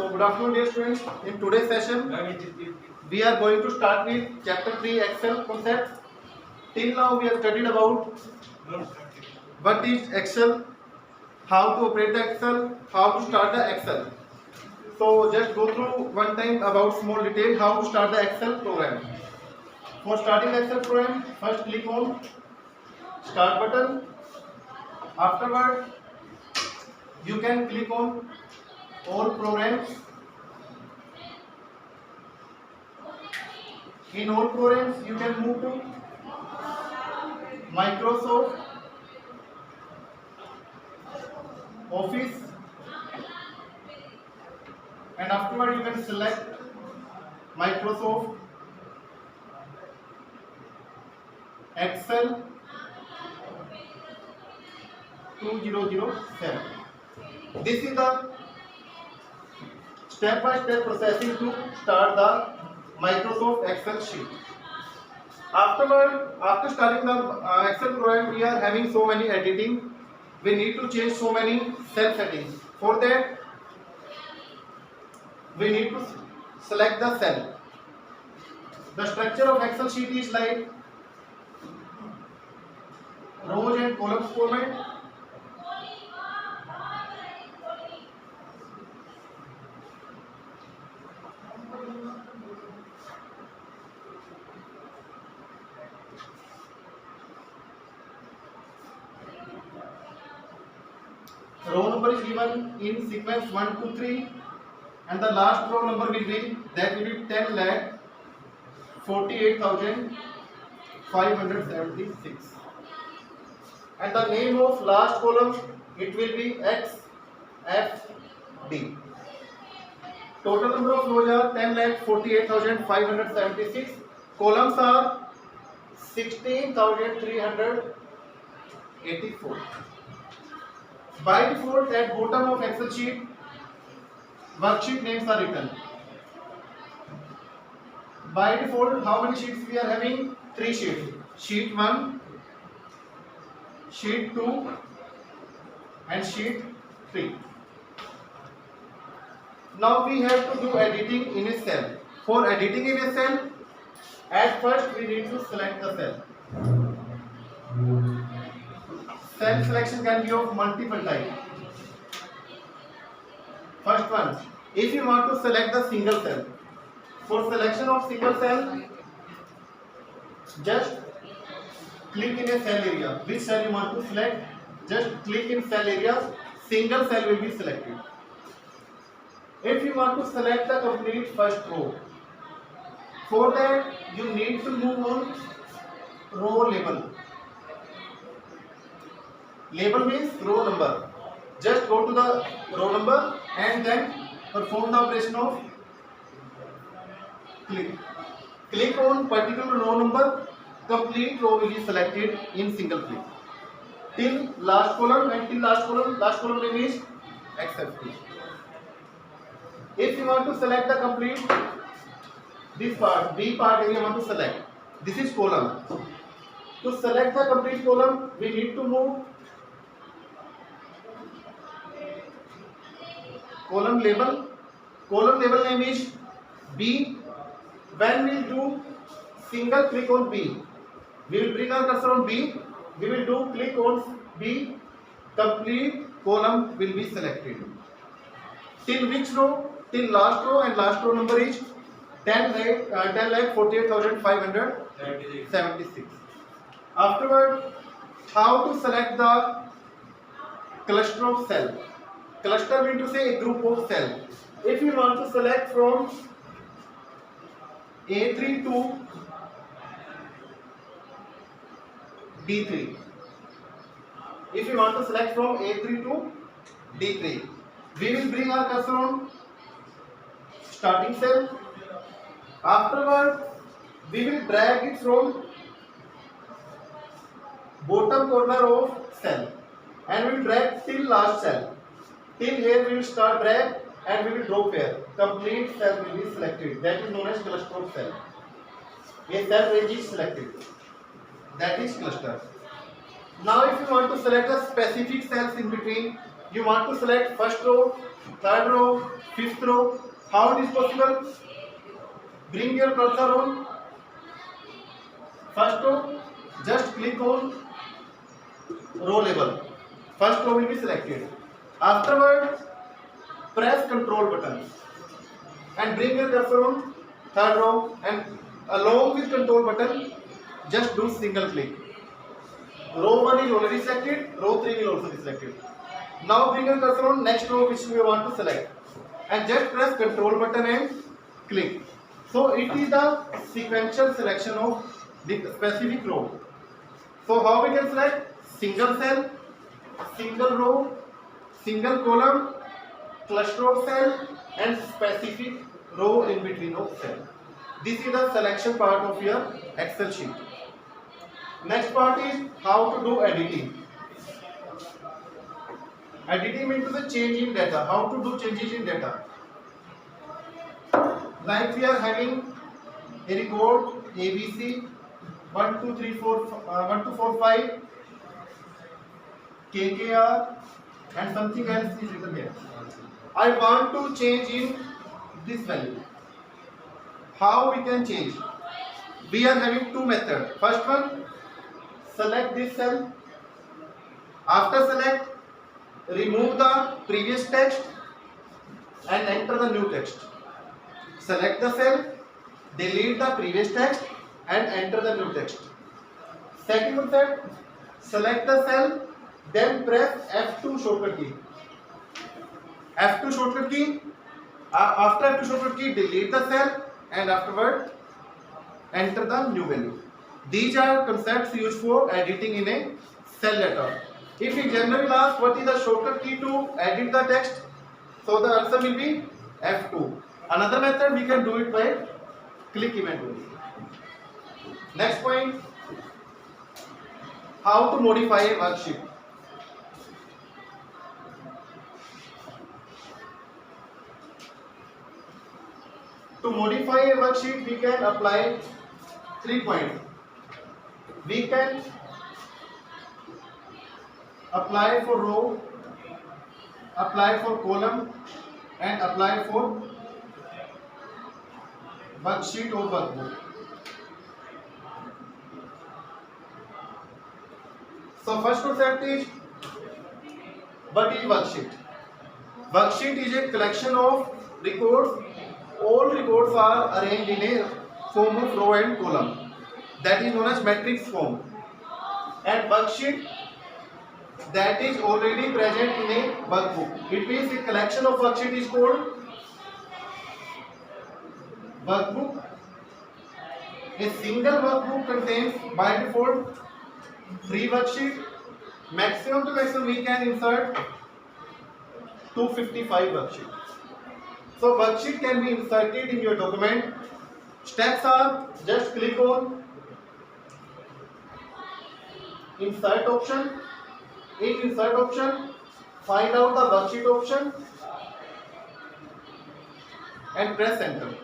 So good afternoon dear students. In today's session we are going to start with chapter 3 Excel concepts. Till now we have studied about what is Excel, how to operate the Excel, how to start the Excel. So just go through one time about small detail how to start the Excel program. For starting the Excel program, first click on start button. Afterward you can click on all programs. In all programs you can move to Microsoft Office, and afterward you can select Microsoft Excel 2007. This is the step-by-step processing to start the Microsoft Excel sheet. After starting the Excel program, we are having so many editing. We need to change so many cell settings. For that, we need to select the cell. The structure of Excel sheet is like rows and columns format. Row number is given in sequence 1 to 3, and the last row number will be 10,48,576, and the name of last column it will be XFD. Total number of rows are 10,48,576. Columns are 16,384. By default, at bottom of Excel sheet, worksheet names are written. By default, how many sheets we are having? 3 sheets. Sheet 1, sheet 2, and sheet 3. Now we have to do editing in a cell. For editing in a cell, at first we need to select the cell. Cell selection can be of multiple types. First one, if you want to select the single cell. For selection of single cell, just click in a cell area. Which cell you want to select? Just click in cell area, single cell will be selected. If you want to select the complete first row, for that you need to move on row label. Label means row number. Just go to the row number and then perform the operation of click. Click on particular row number, complete row will be selected in single click. Till last column, and till last column name is XFD. If you want to select the complete, this part, B part area you want to select. This is column. To select the complete column, we need to move column label. Column label name is B. When we do single click on B, we will bring our cursor on B. We will do click on B. Complete column will be selected. Till which row? Till last row, and last row number is 10,48,576. Afterward, how to select the cluster of cell? Cluster means to say a group of cell. If you want to select from A3 to D3. If you want to select from A3 to D3, we will bring our cursor on starting cell. Afterward, we will drag it from bottom corner of cell and we will drag till last cell. Till here we will start drag and we will drop here. Complete cell will be selected. That is known as cluster of cell. A cell range is selected. That is cluster. Now if you want to select a specific cells in between, you want to select first row, third row, fifth row. How it is possible? Bring your cursor on first row, just click on row label. First row will be selected. Afterwards, press control button and bring your cursor on third row, and along with control button, just do single click. Row 1 is already selected, row 3 will also be selected. Now bring your cursor on next row which we want to select and just press control button and click. So it is the sequential selection of the specific row. So how we can select? Single cell, single row, single column, cluster of cell and specific row in between of cell. This is the selection part of your Excel sheet. Next part is how to do editing. Editing means the change in data. How to do changes in data? Like we are having a record ABC 1 2 3 4 1 2 4 5 KKR and something else is written here. I want to change in this value. How we can change? We are having two methods. First one, select this cell. After select, remove the previous text and enter the new text. Select the cell, delete the previous text and enter the new text. Second method, select the cell, then press F2 shortcut key. F2 shortcut key. After F2 shortcut key, delete the cell and afterward enter the new value. These are concepts used for editing in a cell data. If you generally ask what is the shortcut key to edit the text, so the answer will be F2. Another method we can do it by click event only. Next point, how to modify a worksheet. To modify a worksheet, we can apply 3 points. We can apply for row, apply for column and apply for worksheet or workbook. So first concept is, what is worksheet? Worksheet is a collection of records. All records are arranged in a form of row and column. That is known as matrix form. And worksheet, that is already present in a workbook. It means a collection of worksheet is called workbook. A single workbook contains by default 3 worksheets. Maximum to maximum we can insert 255 worksheets. So worksheet can be inserted in your document. Steps are, just click on insert option. In insert option, find out the worksheet option and press enter.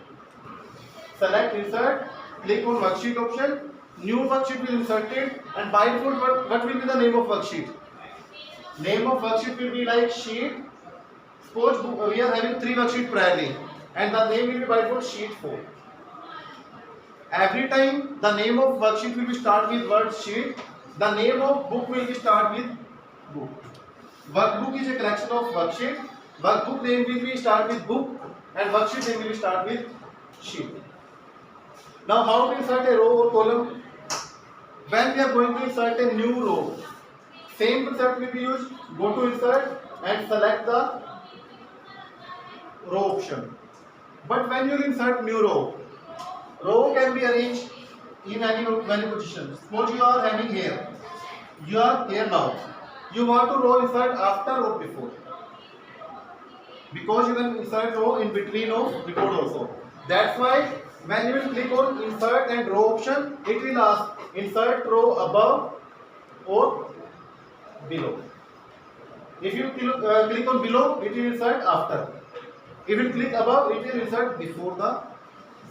Select insert, click on worksheet option. New worksheet will insert it, and by default what will be the name of worksheet? Name of worksheet will be like sheet. Suppose we are having 3 worksheets priorly and the name will be by default sheet 4. Every time the name of worksheet will be start with word sheet, the name of book will be start with book. Workbook is a collection of worksheet. Workbook name will be start with book and worksheet name will be start with sheet. Now how to insert a row or column? When we are going to insert a new row, same concept will be used. Go to insert and select the row option. But when you insert new row, row can be arranged in any position. Suppose you are having here. You are here now. You want to row insert after or before. Because you can insert row in between of record also. That's why when you will click on insert and row option, it will ask insert row above or below. If you click on below, it will insert after. If you click above, it will insert before the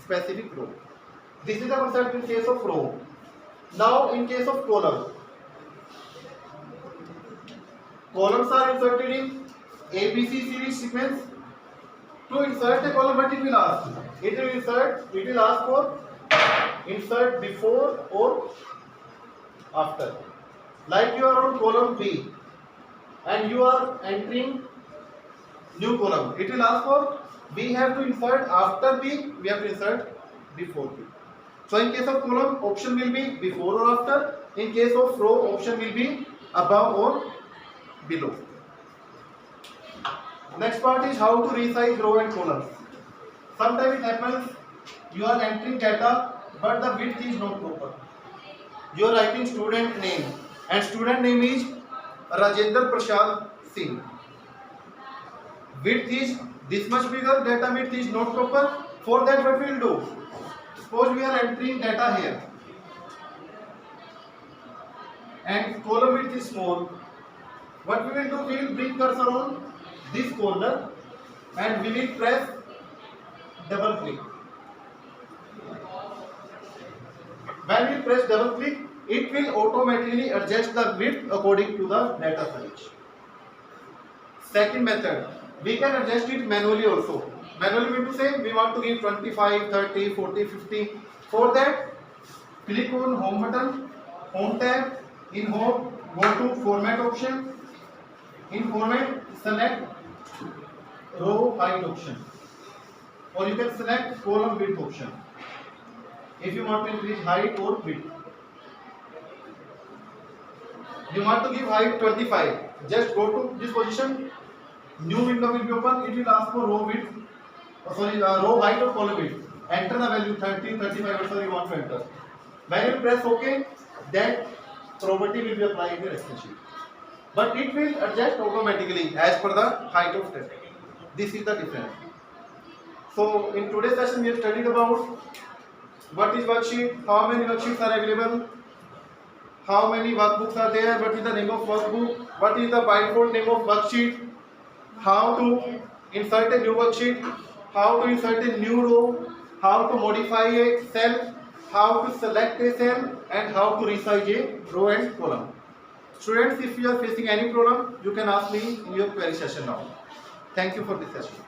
specific row. This is the concept in case of row. Now in case of column, columns are inserted in ABC series sequence. To insert a column, what it will ask? It will ask for insert before or after. Like you are on column B and you are entering new column. It will ask for we have to insert after B, we have to insert before B. So in case of column, option will be before or after. In case of row, option will be above or below. Next part is how to resize row and columns. Sometimes it happens you are entering data but the width is not proper. You are writing student name and student name is Rajendra Prasad Singh. Width is this much bigger, data width is not proper. For that what we will do? Suppose we are entering data here and column width is small. What we will do? We will bring cursor on this corner and we will press double click. When we press double click, it will automatically adjust the width according to the data size. Second method, we can adjust it manually also. Manually mean to say we want to give 25, 30, 40, 50. For that, click on home button, home tab. In home, go to format option. In format, select row height option, or you can select column width option if you want to increase height or width. You want to give height 25, just go to this position, new window will be open. It will ask for row width, row height or column width. Enter the value 30, 35 or so you want to enter. When you press OK, that property will be applied in your Excel sheet, but it will adjust automatically as per the height of data. This is the difference. So in today's session we have studied about what is worksheet, how many worksheets are available, how many workbooks are there, what is the name of workbook, what is the by default name of worksheet, how to insert a new worksheet, how to insert a new row, how to modify a cell, how to select a cell, and how to resize a row and column. Students, if you are facing any problem, you can ask me in your query session now. Thank you for this session.